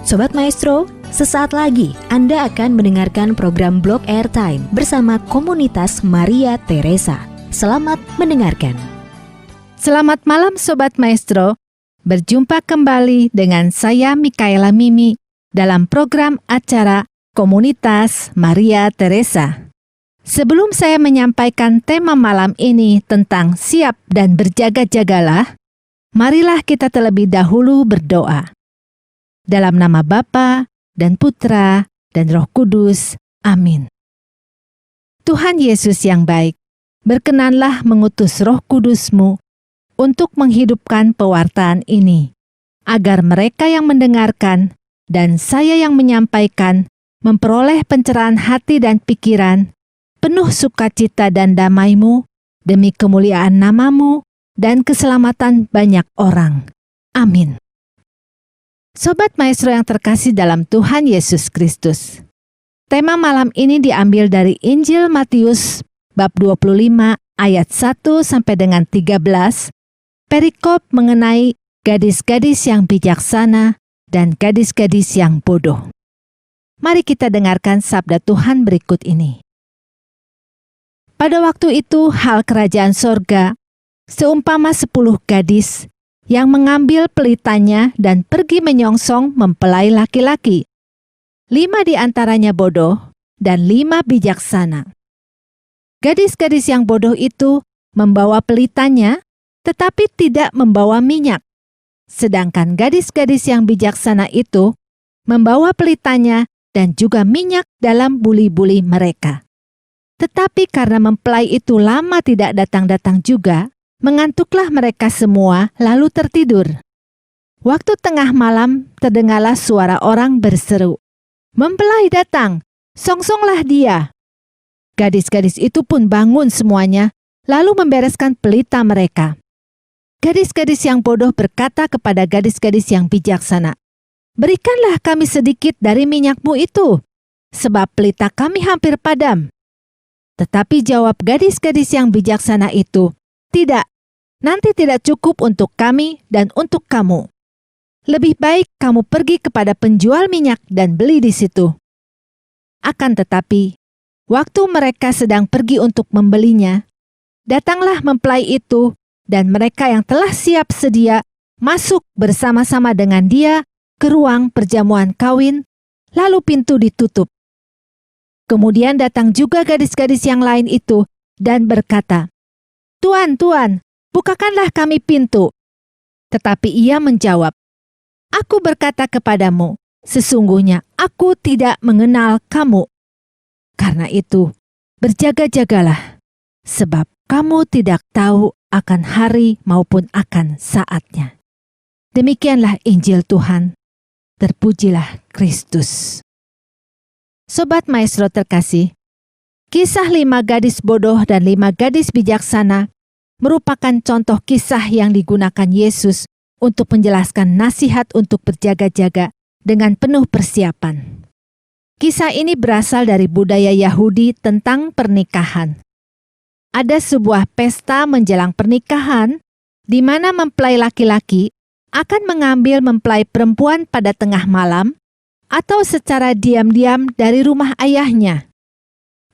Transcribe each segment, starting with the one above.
Sobat Maestro, sesaat lagi Anda akan mendengarkan program Blog Airtime bersama komunitas Maria Teresa. Selamat mendengarkan. Selamat malam Sobat Maestro, berjumpa kembali dengan saya Mikaela Mimi dalam program acara Komunitas Maria Teresa. Sebelum saya menyampaikan tema malam ini tentang siap dan berjaga-jagalah, marilah kita terlebih dahulu berdoa. Dalam nama Bapa dan Putra dan Roh Kudus. Amin. Tuhan Yesus yang baik, berkenanlah mengutus Roh Kudus-Mu untuk menghidupkan pewartaan ini, agar mereka yang mendengarkan dan saya yang menyampaikan memperoleh pencerahan hati dan pikiran, penuh sukacita dan damai-Mu, demi kemuliaan nama-Mu dan keselamatan banyak orang. Amin. Sobat Maestro yang terkasih dalam Tuhan Yesus Kristus, tema malam ini diambil dari Injil Matius bab 25 ayat 1 sampai dengan 13, perikop mengenai gadis-gadis yang bijaksana dan gadis-gadis yang bodoh. Mari kita dengarkan sabda Tuhan berikut ini. Pada waktu itu hal kerajaan sorga seumpama 10 gadis yang mengambil pelitanya dan pergi menyongsong mempelai laki-laki. 5 di antaranya bodoh dan 5 bijaksana. Gadis-gadis yang bodoh itu membawa pelitanya, tetapi tidak membawa minyak. Sedangkan gadis-gadis yang bijaksana itu membawa pelitanya dan juga minyak dalam buli-buli mereka. Tetapi karena mempelai itu lama tidak datang-datang juga, mengantuklah mereka semua lalu tertidur. Waktu tengah malam terdengarlah suara orang berseru, "Mempelai datang, songsonglah dia." Gadis-gadis itu pun bangun semuanya, lalu membereskan pelita mereka. Gadis-gadis yang bodoh berkata kepada gadis-gadis yang bijaksana, "Berikanlah kami sedikit dari minyakmu itu, sebab pelita kami hampir padam." Tetapi jawab gadis-gadis yang bijaksana itu, "Tidak, nanti tidak cukup untuk kami dan untuk kamu. Lebih baik kamu pergi kepada penjual minyak dan beli di situ." Akan tetapi, waktu mereka sedang pergi untuk membelinya, datanglah mempelai itu dan mereka yang telah siap sedia masuk bersama-sama dengan dia ke ruang perjamuan kawin, lalu pintu ditutup. Kemudian datang juga gadis-gadis yang lain itu dan berkata, "Tuan, Tuan, bukakanlah kami pintu." Tetapi ia menjawab, "Aku berkata kepadamu, sesungguhnya aku tidak mengenal kamu. Karena itu, berjaga-jagalah, sebab kamu tidak tahu akan hari maupun akan saatnya." Demikianlah Injil Tuhan. Terpujilah Kristus. Sobat Maestro terkasih, kisah 5 gadis bodoh dan 5 gadis bijaksana merupakan contoh kisah yang digunakan Yesus untuk menjelaskan nasihat untuk berjaga-jaga dengan penuh persiapan. Kisah ini berasal dari budaya Yahudi tentang pernikahan. Ada sebuah pesta menjelang pernikahan di mana mempelai laki-laki akan mengambil mempelai perempuan pada tengah malam atau secara diam-diam dari rumah ayahnya.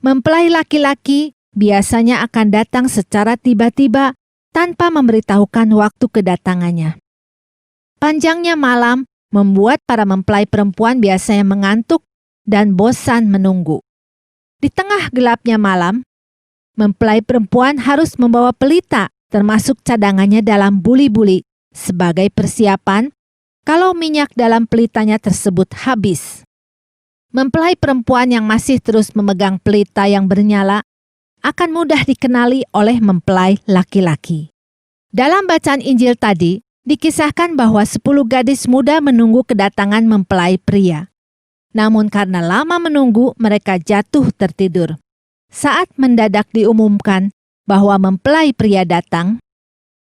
Mempelai laki-laki biasanya akan datang secara tiba-tiba tanpa memberitahukan waktu kedatangannya. Panjangnya malam membuat para mempelai perempuan biasanya mengantuk dan bosan menunggu. Di tengah gelapnya malam, mempelai perempuan harus membawa pelita termasuk cadangannya dalam buli-buli sebagai persiapan kalau minyak dalam pelitanya tersebut habis. Mempelai perempuan yang masih terus memegang pelita yang bernyala akan mudah dikenali oleh mempelai laki-laki. Dalam bacaan Injil tadi, dikisahkan bahwa 10 gadis muda menunggu kedatangan mempelai pria. Namun karena lama menunggu, mereka jatuh tertidur. Saat mendadak diumumkan bahwa mempelai pria datang,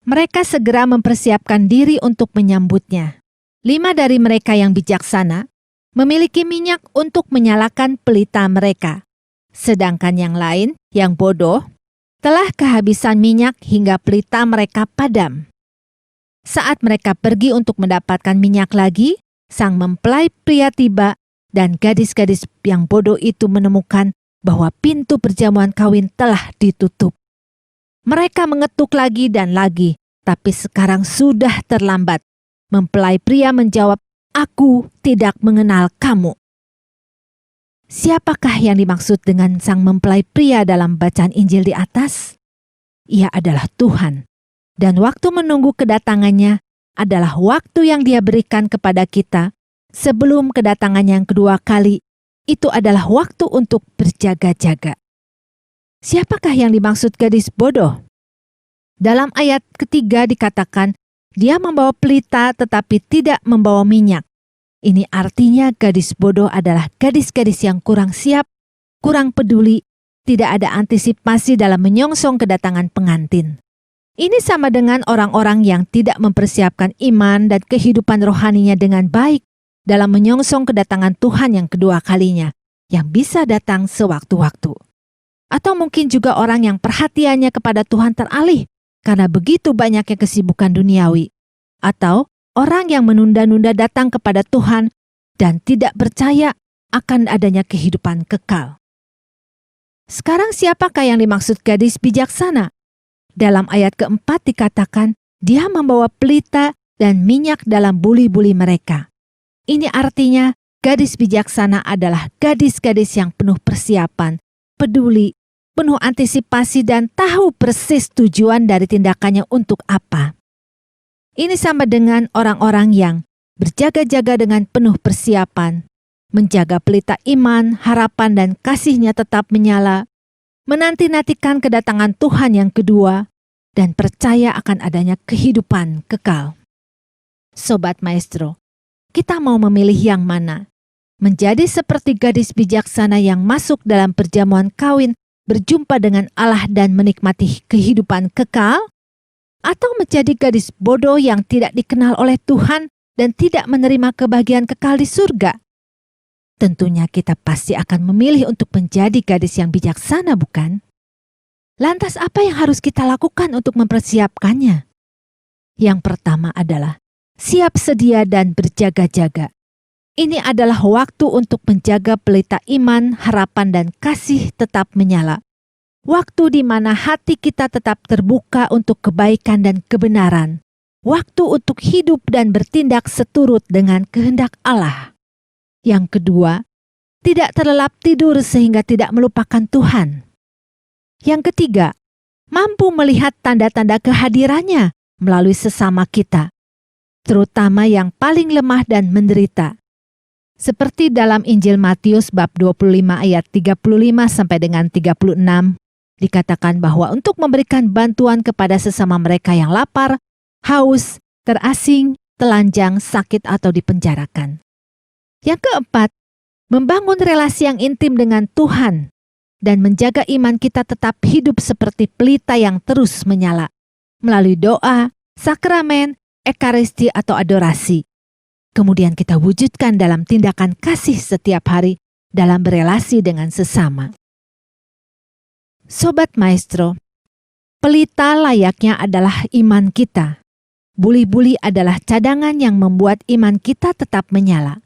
mereka segera mempersiapkan diri untuk menyambutnya. 5 dari mereka yang bijaksana memiliki minyak untuk menyalakan pelita mereka. Sedangkan yang lain, yang bodoh, telah kehabisan minyak hingga pelita mereka padam. Saat mereka pergi untuk mendapatkan minyak lagi, sang mempelai pria tiba dan gadis-gadis yang bodoh itu menemukan bahwa pintu perjamuan kawin telah ditutup. Mereka mengetuk lagi dan lagi, tapi sekarang sudah terlambat. Mempelai pria menjawab, "Aku tidak mengenal kamu." Siapakah yang dimaksud dengan sang mempelai pria dalam bacaan Injil di atas? Ia adalah Tuhan. Dan waktu menunggu kedatangannya adalah waktu yang Dia berikan kepada kita sebelum kedatangannya yang kedua kali. Itu adalah waktu untuk berjaga-jaga. Siapakah yang dimaksud gadis bodoh? Dalam ayat ketiga dikatakan, dia membawa pelita tetapi tidak membawa minyak. Ini artinya gadis bodoh adalah gadis-gadis yang kurang siap, kurang peduli, tidak ada antisipasi dalam menyongsong kedatangan pengantin. Ini sama dengan orang-orang yang tidak mempersiapkan iman dan kehidupan rohaninya dengan baik dalam menyongsong kedatangan Tuhan yang kedua kalinya, yang bisa datang sewaktu-waktu. Atau mungkin juga orang yang perhatiannya kepada Tuhan teralih karena begitu banyaknya kesibukan duniawi. Atau orang yang menunda-nunda datang kepada Tuhan dan tidak percaya akan adanya kehidupan kekal. Sekarang siapakah yang dimaksud gadis bijaksana? Dalam ayat keempat dikatakan, dia membawa pelita dan minyak dalam buli-buli mereka. Ini artinya gadis bijaksana adalah gadis-gadis yang penuh persiapan, peduli, penuh antisipasi dan tahu persis tujuan dari tindakannya untuk apa. Ini sama dengan orang-orang yang berjaga-jaga dengan penuh persiapan, menjaga pelita iman, harapan dan kasihnya tetap menyala, menanti-nantikan kedatangan Tuhan yang kedua, dan percaya akan adanya kehidupan kekal. Sobat Maestro, kita mau memilih yang mana? Menjadi seperti gadis bijaksana yang masuk dalam perjamuan kawin, berjumpa dengan Allah dan menikmati kehidupan kekal? Atau menjadi gadis bodoh yang tidak dikenal oleh Tuhan dan tidak menerima kebahagiaan kekal di surga? Tentunya kita pasti akan memilih untuk menjadi gadis yang bijaksana, bukan? Lantas apa yang harus kita lakukan untuk mempersiapkannya? Yang pertama adalah siap sedia dan berjaga-jaga. Ini adalah waktu untuk menjaga pelita iman, harapan dan kasih tetap menyala. Waktu di mana hati kita tetap terbuka untuk kebaikan dan kebenaran. Waktu untuk hidup dan bertindak seturut dengan kehendak Allah. Yang kedua, tidak terlelap tidur sehingga tidak melupakan Tuhan. Yang ketiga, mampu melihat tanda-tanda kehadirannya melalui sesama kita, terutama yang paling lemah dan menderita. Seperti dalam Injil Matius bab 25 ayat 35 sampai dengan 36, dikatakan bahwa untuk memberikan bantuan kepada sesama mereka yang lapar, haus, terasing, telanjang, sakit atau dipenjarakan. Yang keempat, membangun relasi yang intim dengan Tuhan dan menjaga iman kita tetap hidup seperti pelita yang terus menyala melalui doa, sakramen, ekaristi atau adorasi. Kemudian kita wujudkan dalam tindakan kasih setiap hari dalam berelasi dengan sesama. Sobat Maestro, pelita layaknya adalah iman kita. Buli-buli adalah cadangan yang membuat iman kita tetap menyala.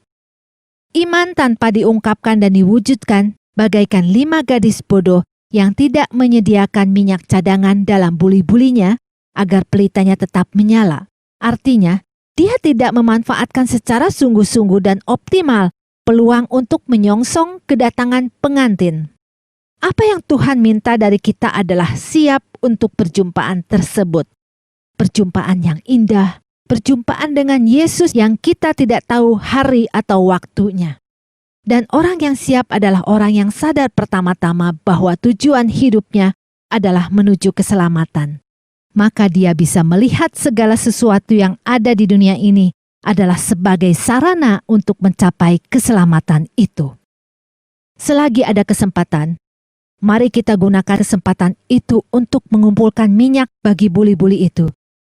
Iman tanpa diungkapkan dan diwujudkan bagaikan 5 gadis bodoh yang tidak menyediakan minyak cadangan dalam buli-bulinya agar pelitanya tetap menyala. Artinya, dia tidak memanfaatkan secara sungguh-sungguh dan optimal peluang untuk menyongsong kedatangan pengantin. Apa yang Tuhan minta dari kita adalah siap untuk perjumpaan tersebut. Perjumpaan yang indah, perjumpaan dengan Yesus yang kita tidak tahu hari atau waktunya. Dan orang yang siap adalah orang yang sadar pertama-tama bahwa tujuan hidupnya adalah menuju keselamatan. Maka dia bisa melihat segala sesuatu yang ada di dunia ini adalah sebagai sarana untuk mencapai keselamatan itu. Selagi ada kesempatan, mari kita gunakan kesempatan itu untuk mengumpulkan minyak bagi buli-buli itu.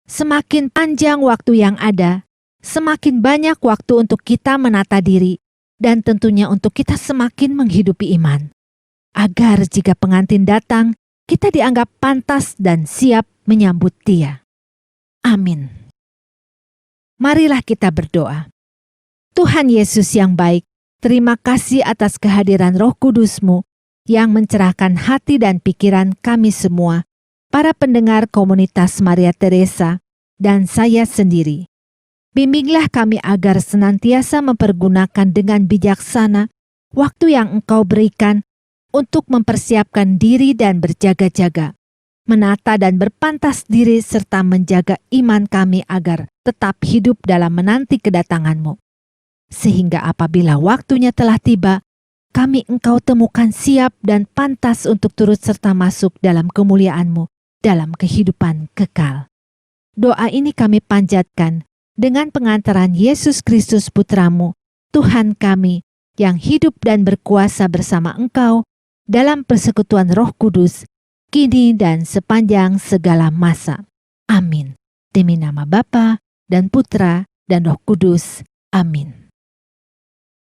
Semakin panjang waktu yang ada, semakin banyak waktu untuk kita menata diri, dan tentunya untuk kita semakin menghidupi iman. Agar jika pengantin datang, kita dianggap pantas dan siap menyambut dia. Amin. Marilah kita berdoa. Tuhan Yesus yang baik, terima kasih atas kehadiran Roh Kudus-Mu yang mencerahkan hati dan pikiran kami semua, para pendengar komunitas Maria Teresa, dan saya sendiri. Bimbinglah kami agar senantiasa mempergunakan dengan bijaksana waktu yang Engkau berikan untuk mempersiapkan diri dan berjaga-jaga, menata dan berpantas diri serta menjaga iman kami agar tetap hidup dalam menanti kedatangan-Mu. Sehingga apabila waktunya telah tiba, kami Engkau temukan siap dan pantas untuk turut serta masuk dalam kemuliaan-Mu dalam kehidupan kekal. Doa ini kami panjatkan dengan pengantaran Yesus Kristus Putra-Mu, Tuhan kami, yang hidup dan berkuasa bersama Engkau dalam persekutuan Roh Kudus, kini dan sepanjang segala masa. Amin. Demi nama Bapa dan Putra dan Roh Kudus. Amin.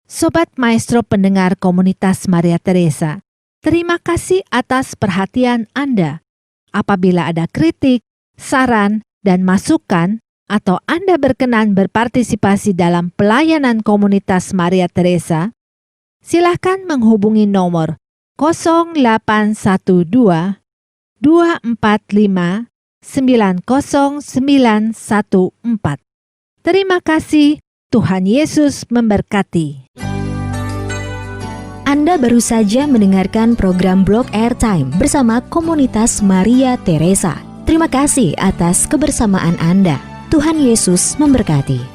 Sobat Maestro pendengar komunitas Maria Teresa, terima kasih atas perhatian Anda. Apabila ada kritik, saran, dan masukan, atau Anda berkenan berpartisipasi dalam pelayanan komunitas Maria Teresa, silakan menghubungi nomor 0812 245 90914. Terima kasih, Tuhan Yesus memberkati. Anda baru saja mendengarkan program Blog Airtime bersama komunitas Maria Teresa. Terima kasih atas kebersamaan Anda. Tuhan Yesus memberkati.